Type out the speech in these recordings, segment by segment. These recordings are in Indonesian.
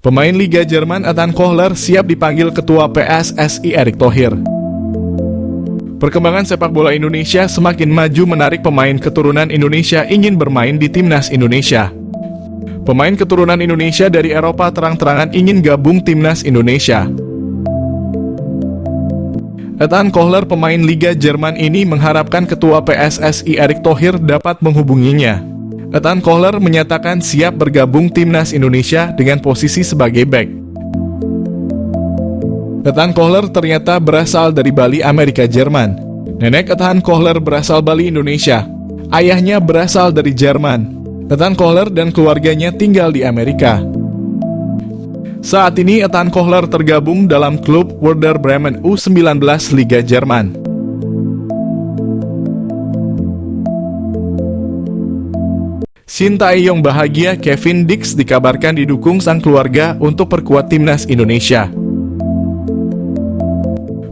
Pemain Liga Jerman Ethan Kohler siap dipanggil Ketua PSSI Erick Thohir. Perkembangan sepak bola Indonesia semakin maju menarik pemain keturunan Indonesia ingin bermain di Timnas Indonesia. Pemain keturunan Indonesia dari Eropa terang-terangan ingin gabung Timnas Indonesia. Ethan Kohler, pemain Liga Jerman ini mengharapkan Ketua PSSI Erick Thohir dapat menghubunginya. Ethan Kohler menyatakan siap bergabung Timnas Indonesia dengan posisi sebagai bek. Ethan Kohler ternyata berasal dari Bali, Amerika Jerman. Nenek Ethan Kohler berasal Bali, Indonesia. Ayahnya berasal dari Jerman. Ethan Kohler dan keluarganya tinggal di Amerika. Saat ini Ethan Kohler tergabung dalam klub Werder Bremen U19 Liga Jerman. Shin Tae-yong bahagia, Kevin Dix dikabarkan didukung sang keluarga untuk perkuat Timnas Indonesia.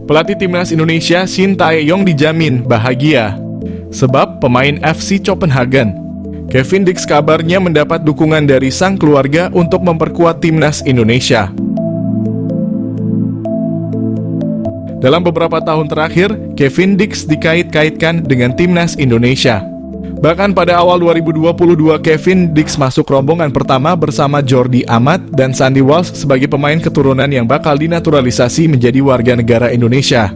Pelatih Timnas Indonesia Shin Tae-yong dijamin bahagia sebab pemain FC Copenhagen Kevin Dix kabarnya mendapat dukungan dari sang keluarga untuk memperkuat Timnas Indonesia. Dalam beberapa tahun terakhir, Kevin Dix dikait-kaitkan dengan Timnas Indonesia. Bahkan pada awal 2022, Kevin Dix masuk rombongan pertama bersama Jordi Amat dan Sandy Walsh sebagai pemain keturunan yang bakal dinaturalisasi menjadi warga negara Indonesia.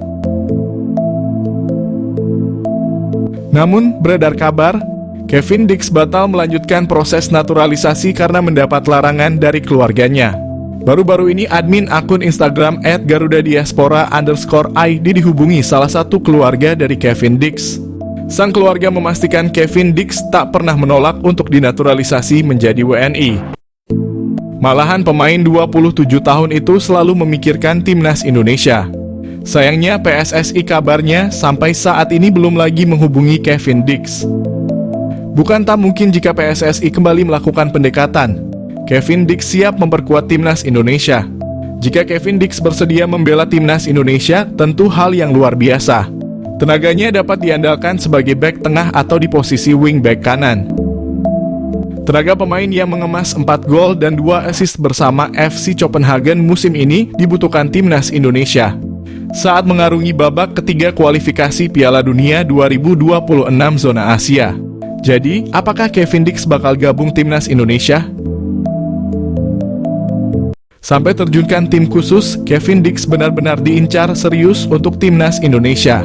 Namun, beredar kabar, Kevin Dix batal melanjutkan proses naturalisasi karena mendapat larangan dari keluarganya. Baru-baru ini admin akun Instagram @garudadiaspora_id dihubungi salah satu keluarga dari Kevin Dix. Sang keluarga memastikan Kevin Dix tak pernah menolak untuk dinaturalisasi menjadi WNI. Malahan pemain 27 tahun itu selalu memikirkan Timnas Indonesia. Sayangnya PSSI kabarnya sampai saat ini belum lagi menghubungi Kevin Dix. Bukan tak mungkin jika PSSI kembali melakukan pendekatan. Kevin Dix siap memperkuat Timnas Indonesia. Jika Kevin Dix bersedia membela Timnas Indonesia, tentu hal yang luar biasa. Tenaganya dapat diandalkan sebagai bek tengah atau di posisi wing back kanan. Tenaga pemain yang mengemas 4 gol dan 2 assist bersama FC Copenhagen musim ini dibutuhkan Timnas Indonesia saat mengarungi babak ketiga kualifikasi Piala Dunia 2026 zona Asia. Jadi, apakah Kevin Dix bakal gabung Timnas Indonesia? Sampai terjunkan tim khusus, Kevin Dix benar-benar diincar serius untuk Timnas Indonesia.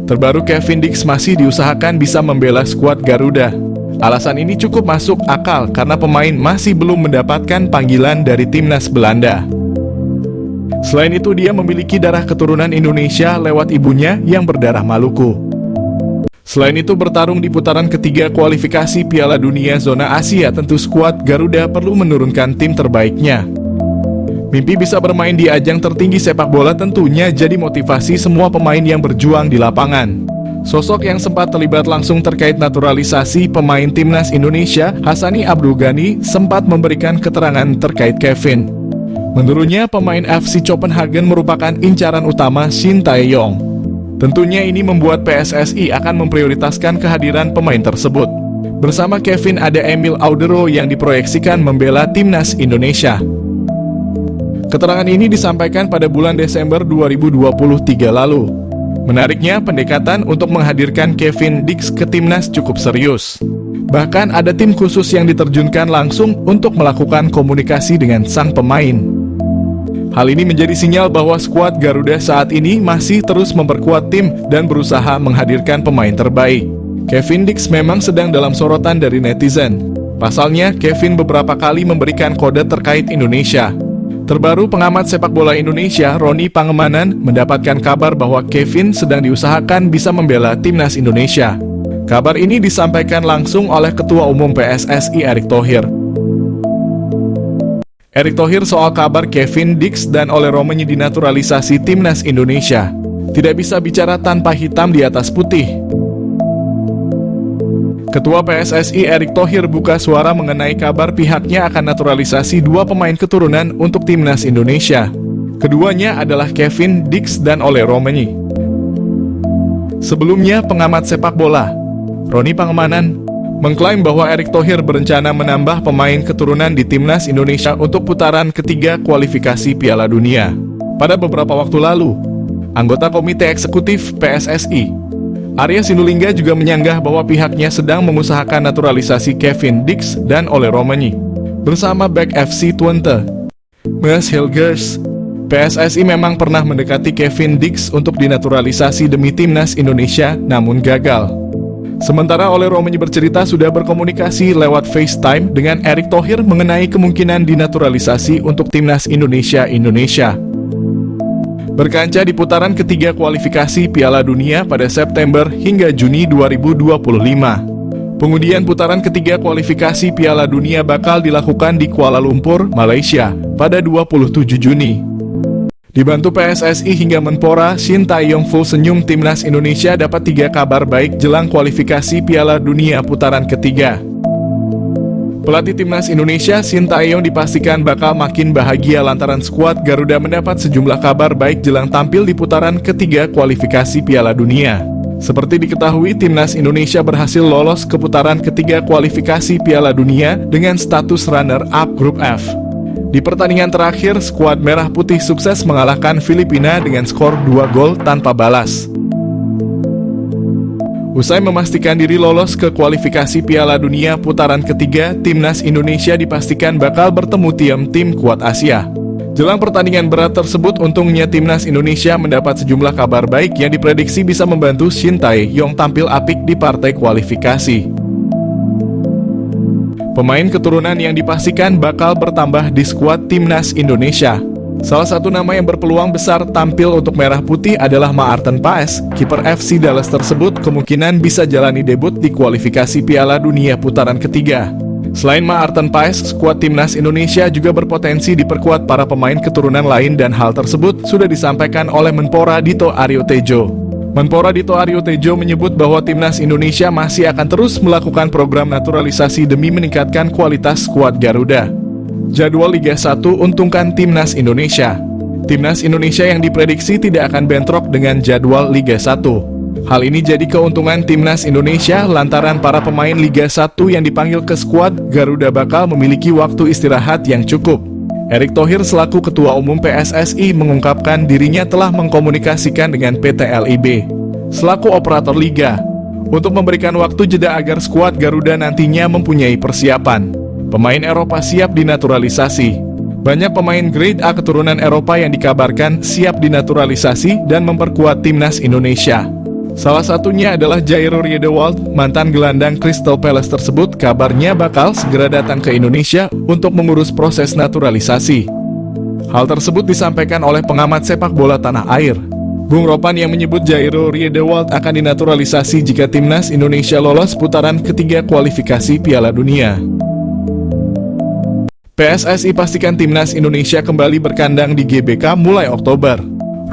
Terbaru, Kevin Dix masih diusahakan bisa membela skuad Garuda. Alasan ini cukup masuk akal karena pemain masih belum mendapatkan panggilan dari Timnas Belanda. Selain itu, dia memiliki darah keturunan Indonesia lewat ibunya yang berdarah Maluku. Selain itu, bertarung di putaran ketiga kualifikasi Piala Dunia zona Asia, tentu skuad Garuda perlu menurunkan tim terbaiknya. Mimpi bisa bermain di ajang tertinggi sepak bola tentunya jadi motivasi semua pemain yang berjuang di lapangan. Sosok yang sempat terlibat langsung terkait naturalisasi pemain Timnas Indonesia, Hassani Abdul Ghani, sempat memberikan keterangan terkait Kevin. Menurutnya, pemain FC Copenhagen merupakan incaran utama Shin Tae-yong. Tentunya ini membuat PSSI akan memprioritaskan kehadiran pemain tersebut. Bersama Kevin ada Emil Audero yang diproyeksikan membela Timnas Indonesia. Keterangan ini disampaikan pada bulan Desember 2023 lalu. Menariknya, pendekatan untuk menghadirkan Kevin Dix ke Timnas cukup serius. Bahkan ada tim khusus yang diterjunkan langsung untuk melakukan komunikasi dengan sang pemain. Hal ini menjadi sinyal bahwa skuad Garuda saat ini masih terus memperkuat tim dan berusaha menghadirkan pemain terbaik. Kevin Dix memang sedang dalam sorotan dari netizen. Pasalnya, Kevin beberapa kali memberikan kode terkait Indonesia. Terbaru, pengamat sepak bola Indonesia, Roni Pangemanan, mendapatkan kabar bahwa Kevin sedang diusahakan bisa membela Timnas Indonesia. Kabar ini disampaikan langsung oleh Ketua Umum PSSI Erick Thohir. Erick Thohir soal kabar Kevin Dix dan Ole Romenyi dinaturalisasi Timnas Indonesia. Tidak bisa bicara tanpa hitam di atas putih. Ketua PSSI Erick Thohir buka suara mengenai kabar pihaknya akan naturalisasi 2 pemain keturunan untuk Timnas Indonesia. Keduanya adalah Kevin Dix dan Ole Romenyi. Sebelumnya, pengamat sepak bola Roni Pangemanan mengklaim bahwa Erick Thohir berencana menambah pemain keturunan di timnas Indonesia untuk putaran ketiga kualifikasi Piala Dunia. Pada beberapa waktu lalu, anggota Komite Eksekutif PSSI, Arya Sinulinga juga menyanggah bahwa pihaknya sedang mengusahakan naturalisasi Kevin Dix dan Ole Romani bersama back FC Twente, Mas Hilgers. PSSI memang pernah mendekati Kevin Dix untuk dinaturalisasi demi timnas Indonesia, namun gagal. Sementara Ole Romani bercerita sudah berkomunikasi lewat FaceTime dengan Erick Thohir mengenai kemungkinan dinaturalisasi untuk timnas Indonesia. Berkaca di putaran ketiga kualifikasi Piala Dunia pada September hingga Juni 2025. Pengundian putaran ketiga kualifikasi Piala Dunia bakal dilakukan di Kuala Lumpur, Malaysia pada 27 Juni. Dibantu PSSI hingga Menpora, Shin Tae-yong full senyum timnas Indonesia dapat 3 kabar baik jelang kualifikasi Piala Dunia putaran ketiga. Pelatih timnas Indonesia Shin Tae-yong dipastikan bakal makin bahagia lantaran skuad Garuda mendapat sejumlah kabar baik jelang tampil di putaran ketiga kualifikasi Piala Dunia. Seperti diketahui, timnas Indonesia berhasil lolos ke putaran ketiga kualifikasi Piala Dunia dengan status runner-up grup F. Di pertandingan terakhir, skuad Merah Putih sukses mengalahkan Filipina dengan skor 2 gol tanpa balas. Usai memastikan diri lolos ke kualifikasi Piala Dunia putaran ketiga, timnas Indonesia dipastikan bakal bertemu tim kuat Asia. Jelang pertandingan berat tersebut, untungnya timnas Indonesia mendapat sejumlah kabar baik yang diprediksi bisa membantu Shin Tae-yong tampil apik di partai kualifikasi. Pemain keturunan yang dipastikan bakal bertambah di skuad timnas Indonesia. Salah satu nama yang berpeluang besar tampil untuk Merah Putih adalah Maarten Paes. Kiper FC Dallas tersebut kemungkinan bisa jalani debut di kualifikasi Piala Dunia putaran ketiga. Selain Maarten Paes, skuad timnas Indonesia juga berpotensi diperkuat para pemain keturunan lain dan hal tersebut sudah disampaikan oleh Menpora Dito Aryo Tejo. Menpora Dito Aryo Tejo menyebut bahwa timnas Indonesia masih akan terus melakukan program naturalisasi demi meningkatkan kualitas skuad Garuda. Jadwal Liga 1 untungkan timnas Indonesia. Timnas Indonesia yang diprediksi tidak akan bentrok dengan jadwal Liga 1. Hal ini jadi keuntungan timnas Indonesia lantaran para pemain Liga 1 yang dipanggil ke skuad Garuda bakal memiliki waktu istirahat yang cukup. Erick Thohir selaku Ketua Umum PSSI mengungkapkan dirinya telah mengkomunikasikan dengan PT LIB selaku operator liga untuk memberikan waktu jeda agar skuad Garuda nantinya mempunyai persiapan. Pemain Eropa siap dinaturalisasi. Banyak pemain grade A keturunan Eropa yang dikabarkan siap dinaturalisasi dan memperkuat timnas Indonesia. Salah satunya adalah Jairo Riedewald, mantan gelandang Crystal Palace tersebut kabarnya bakal segera datang ke Indonesia untuk mengurus proses naturalisasi. Hal tersebut disampaikan oleh pengamat sepak bola tanah air, Bung Ropan, yang menyebut Jairo Riedewald akan dinaturalisasi jika timnas Indonesia lolos putaran ketiga kualifikasi Piala Dunia. PSSI pastikan timnas Indonesia kembali berkandang di GBK mulai Oktober.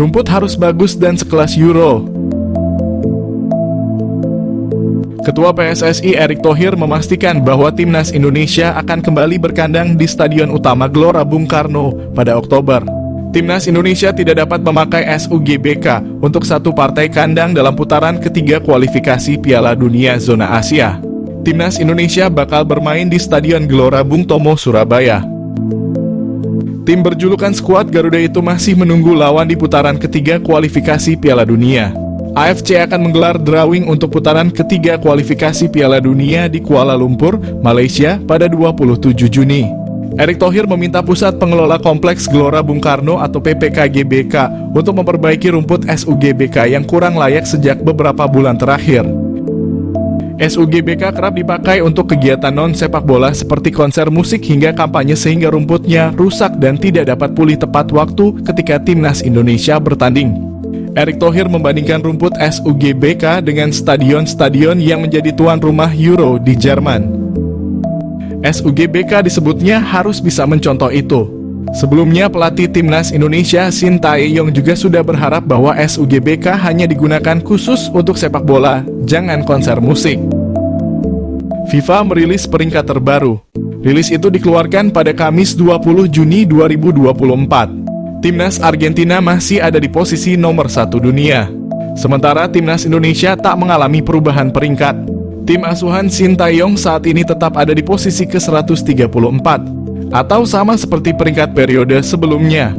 Rumput harus bagus dan sekelas Euro. Ketua PSSI Erick Thohir memastikan bahwa timnas Indonesia akan kembali berkandang di Stadion Utama Gelora Bung Karno pada Oktober. Timnas Indonesia tidak dapat memakai SUGBK untuk satu partai kandang dalam putaran ketiga kualifikasi Piala Dunia Zona Asia. Timnas Indonesia bakal bermain di Stadion Gelora Bung Tomo, Surabaya. Tim berjulukan skuad Garuda itu masih menunggu lawan di putaran ketiga kualifikasi Piala Dunia. AFC akan menggelar drawing untuk putaran ketiga kualifikasi Piala Dunia di Kuala Lumpur, Malaysia pada 27 Juni. Erick Thohir meminta Pusat Pengelola Kompleks Gelora Bung Karno atau PPK-GBK untuk memperbaiki rumput SUGBK yang kurang layak sejak beberapa bulan terakhir. SUGBK kerap dipakai untuk kegiatan non-sepak bola seperti konser musik hingga kampanye sehingga rumputnya rusak dan tidak dapat pulih tepat waktu ketika timnas Indonesia bertanding. Erick Thohir membandingkan rumput SUGBK dengan stadion-stadion yang menjadi tuan rumah Euro di Jerman. SUGBK disebutnya harus bisa mencontoh itu. Sebelumnya, pelatih timnas Indonesia Shin Tae-yong juga sudah berharap bahwa SUGBK hanya digunakan khusus untuk sepak bola, jangan konser musik. FIFA merilis peringkat terbaru. Rilis itu dikeluarkan pada Kamis 20 Juni 2024. Timnas Argentina masih ada di posisi nomor 1 dunia. Sementara timnas Indonesia tak mengalami perubahan peringkat. Tim asuhan Sintayong saat ini tetap ada di posisi ke-134, atau sama seperti peringkat periode sebelumnya.